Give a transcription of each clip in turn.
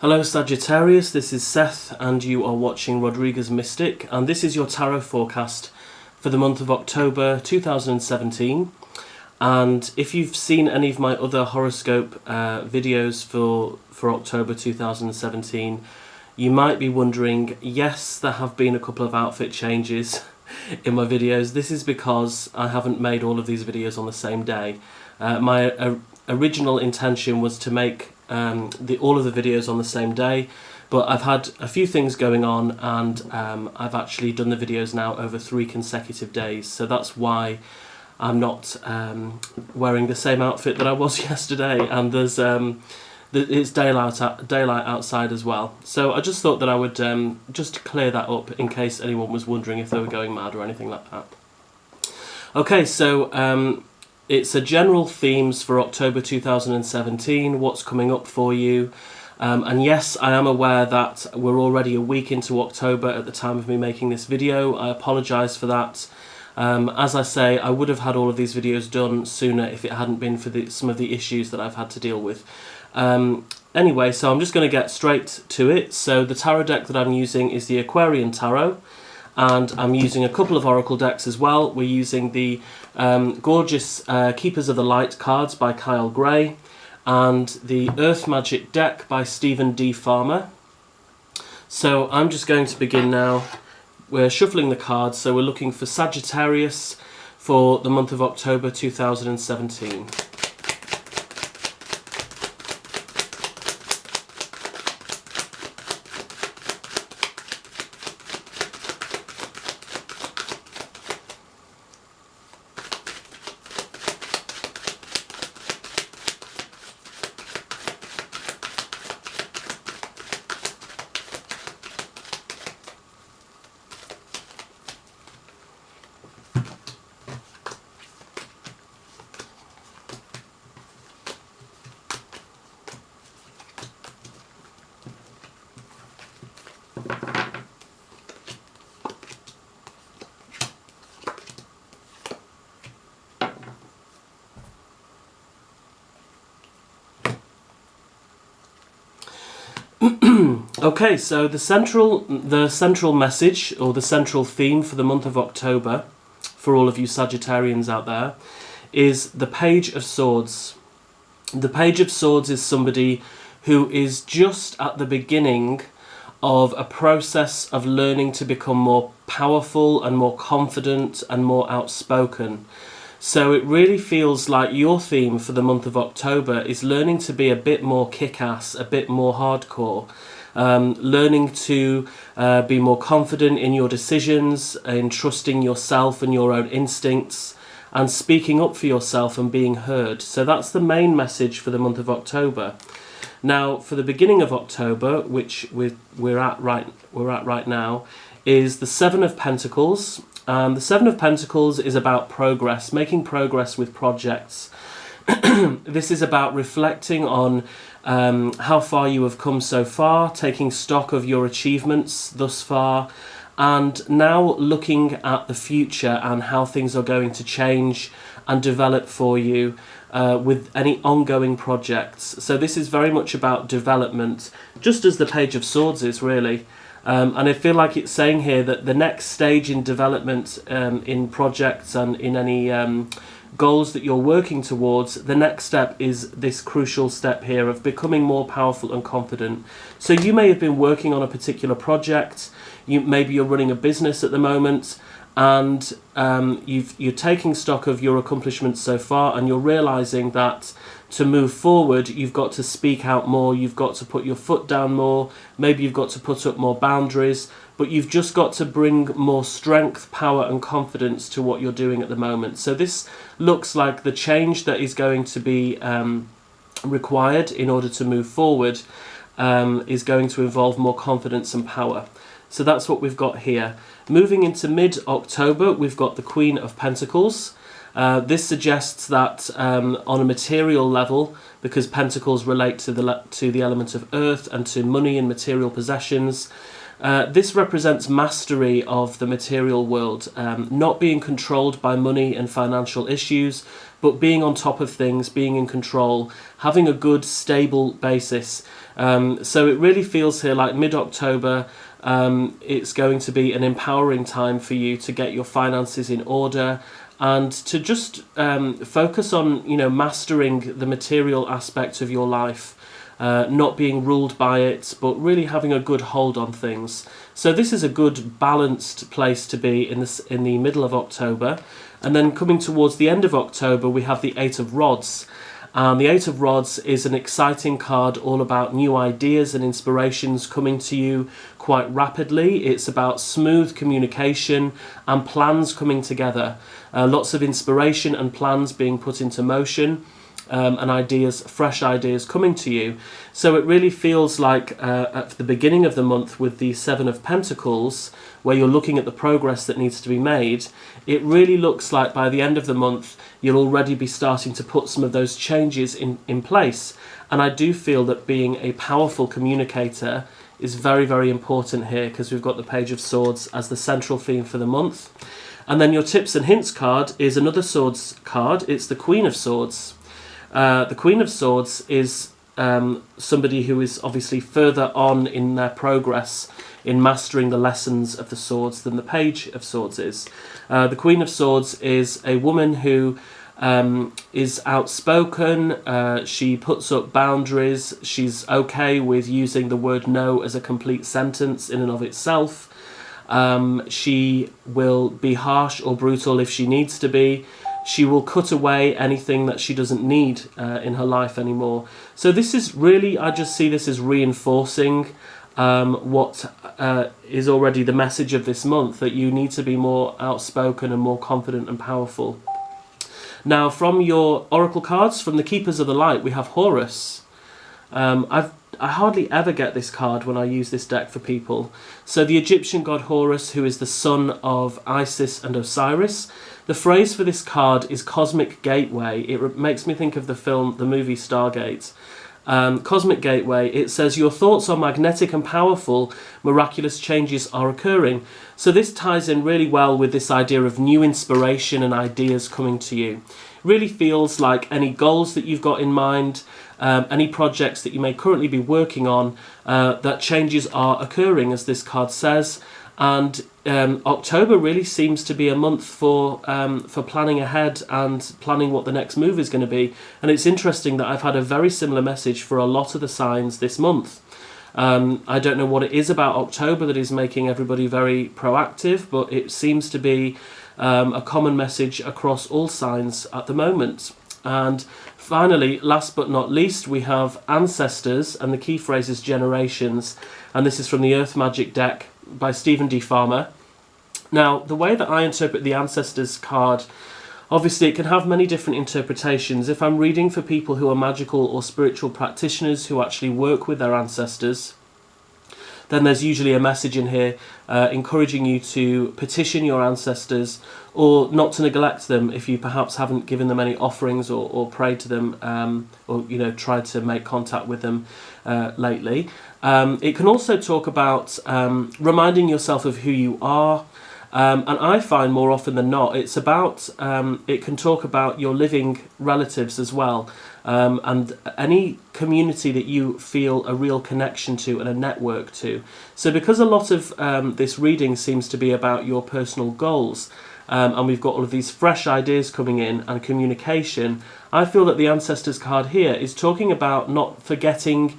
Hello Sagittarius, this is Seth and you are watching Rodriguez Mystic, and this is your tarot forecast for the month of October 2017. And if you've seen any of my other horoscope videos for October 2017, you might be wondering, yes, there have been a couple of outfit changes in my videos. This is because I haven't made all of these videos on the same day. My original intention was to make all of the videos on the same day, but I've had a few things going on, and I've actually done the videos now over 3 consecutive days, so that's why I'm not wearing the same outfit that I was yesterday, and there's it's daylight outside as well. So I just thought that I would just clear that up in case anyone was wondering if they were going mad or anything like that. Okay, so it's a general themes for October 2017, what's coming up for you. And yes, I am aware that we're already a week into October at the time of me making this video. I apologise for that. As I say, I would have had all of these videos done sooner if it hadn't been for some of the issues that I've had to deal with. Anyway, so I'm just going to get straight to it. So the tarot deck that I'm using is the Aquarian Tarot, and I'm using a couple of oracle decks as well. We're using the gorgeous Keepers of the Light cards by Kyle Gray and the Earth Magic deck by Stephen D. Farmer. So I'm just going to begin now. We're shuffling the cards, so we're looking for Sagittarius for the month of October 2017. Okay, so the central message, or the central theme for the month of October, for all of you Sagittarians out there, is the Page of Swords. The Page of Swords is somebody who is just at the beginning of a process of learning to become more powerful and more confident and more outspoken. So it really feels like your theme for the month of October is learning to be a bit more kick-ass, a bit more hardcore, learning to be more confident in your decisions, in trusting yourself and your own instincts, and speaking up for yourself and being heard. So that's the main message for the month of October. Now, for the beginning of October, which we're at right now, is the Seven of Pentacles. The Seven of Pentacles is about progress, making progress with projects. This is about reflecting on how far you have come so far, taking stock of your achievements thus far, and now looking at the future and how things are going to change and develop for you with any ongoing projects. So this is very much about development, just as the Page of Swords is, really. And I feel like it's saying here that the next stage in development in projects and in any goals that you're working towards, the next step is this crucial step here of becoming more powerful and confident. So you may have been working on a particular project, maybe you're running a business at the moment, and you're taking stock of your accomplishments so far, and you're realizing that to move forward, you've got to speak out more, you've got to put your foot down more, maybe you've got to put up more boundaries, but you've just got to bring more strength, power and confidence to what you're doing at the moment. So this looks like the change that is going to be required in order to move forward is going to involve more confidence and power. So that's what we've got here. Moving into mid-October, we've got the Queen of Pentacles. This suggests that on a material level, because pentacles relate to the element of earth and to money and material possessions, this represents mastery of the material world, not being controlled by money and financial issues, but being on top of things, being in control, having a good, stable basis. So it really feels here like mid-October, it's going to be an empowering time for you to get your finances in order and to just focus on, mastering the material aspect of your life, not being ruled by it, but really having a good hold on things. So this is a good, balanced place to be in the middle of October. And then coming towards the end of October, we have the Eight of Rods. The Eight of Rods is an exciting card all about new ideas and inspirations coming to you quite rapidly. It's about smooth communication and plans coming together. Lots of inspiration and plans being put into motion. And ideas, fresh ideas coming to you. So it really feels like at the beginning of the month with the Seven of Pentacles, where you're looking at the progress that needs to be made, it really looks like by the end of the month you'll already be starting to put some of those changes in place. And I do feel that being a powerful communicator is very, very important here, because we've got the Page of Swords as the central theme for the month. And then your tips and hints card is another swords card. It's the Queen of Swords. The Queen of Swords is somebody who is obviously further on in their progress in mastering the lessons of the swords than the Page of Swords is. The Queen of Swords is a woman who is outspoken, she puts up boundaries, she's okay with using the word no as a complete sentence in and of itself. She will be harsh or brutal if she needs to be. She will cut away anything that she doesn't need in her life anymore. So this is really, I just see this as reinforcing what is already the message of this month, that you need to be more outspoken and more confident and powerful. Now, from your oracle cards, from the Keepers of the Light, we have Horus. I hardly ever get this card when I use this deck for people. So the Egyptian god Horus, who is the son of Isis and Osiris. The phrase for this card is Cosmic Gateway. It makes me think of the movie Stargate. Cosmic Gateway, it says, your thoughts are magnetic and powerful, miraculous changes are occurring. So this ties in really well with this idea of new inspiration and ideas coming to you. It really feels like any goals that you've got in mind, any projects that you may currently be working on, that changes are occurring, as this card says. And October really seems to be a month for planning ahead and planning what the next move is going to be. And it's interesting that I've had a very similar message for a lot of the signs this month. I don't know what it is about October that is making everybody very proactive, but it seems to be a common message across all signs at the moment. And finally, last but not least, we have ancestors, and the key phrase is generations. And this is from the Earth Magic deck by Stephen D. Farmer. Now, the way that I interpret the Ancestors card, obviously it can have many different interpretations. If I'm reading for people who are magical or spiritual practitioners who actually work with their ancestors, then there's usually a message in here encouraging you to petition your ancestors, or not to neglect them if you perhaps haven't given them any offerings or prayed to them, or tried to make contact with them lately. It can also talk about reminding yourself of who you are. And I find more often than not, it's about, it can talk about your living relatives as well, and any community that you feel a real connection to and a network to. So because a lot of this reading seems to be about your personal goals, and we've got all of these fresh ideas coming in and communication, I feel that the Ancestors card here is talking about not forgetting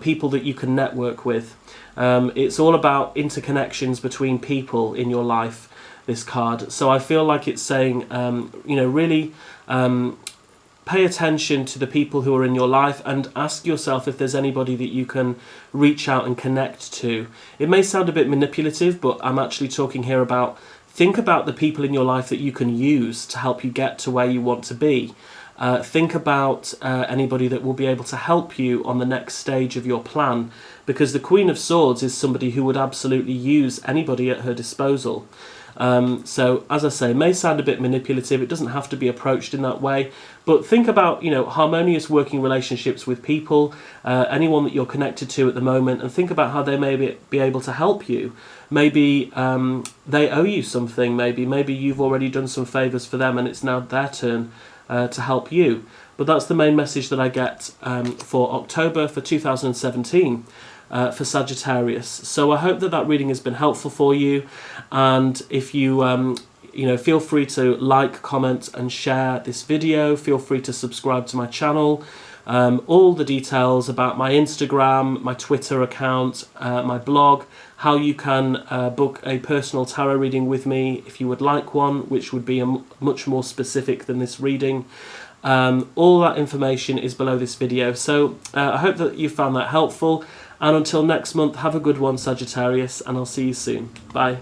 people that you can network with. It's all about interconnections between people in your life, this card. So I feel like it's saying, really pay attention to the people who are in your life and ask yourself if there's anybody that you can reach out and connect to. It may sound a bit manipulative, but I'm actually talking here about, think about the people in your life that you can use to help you get to where you want to be. Think about anybody that will be able to help you on the next stage of your plan, because the Queen of Swords is somebody who would absolutely use anybody at her disposal. So, as I say, it may sound a bit manipulative. It doesn't have to be approached in that way. But think about, harmonious working relationships with people, anyone that you're connected to at the moment, and think about how they may be able to help you. Maybe they owe you something. Maybe you've already done some favours for them and it's now their turn to help you. But that's the main message that I get for October for 2017 for Sagittarius. So I hope that that reading has been helpful for you, and if you feel free to like, comment and share this video. Feel free to subscribe to my channel. All the details about my Instagram, my Twitter account, my blog, how you can book a personal tarot reading with me if you would like one, which would be much more specific than this reading. All that information is below this video. So I hope that you found that helpful, and until next month, have a good one, Sagittarius, and I'll see you soon. Bye.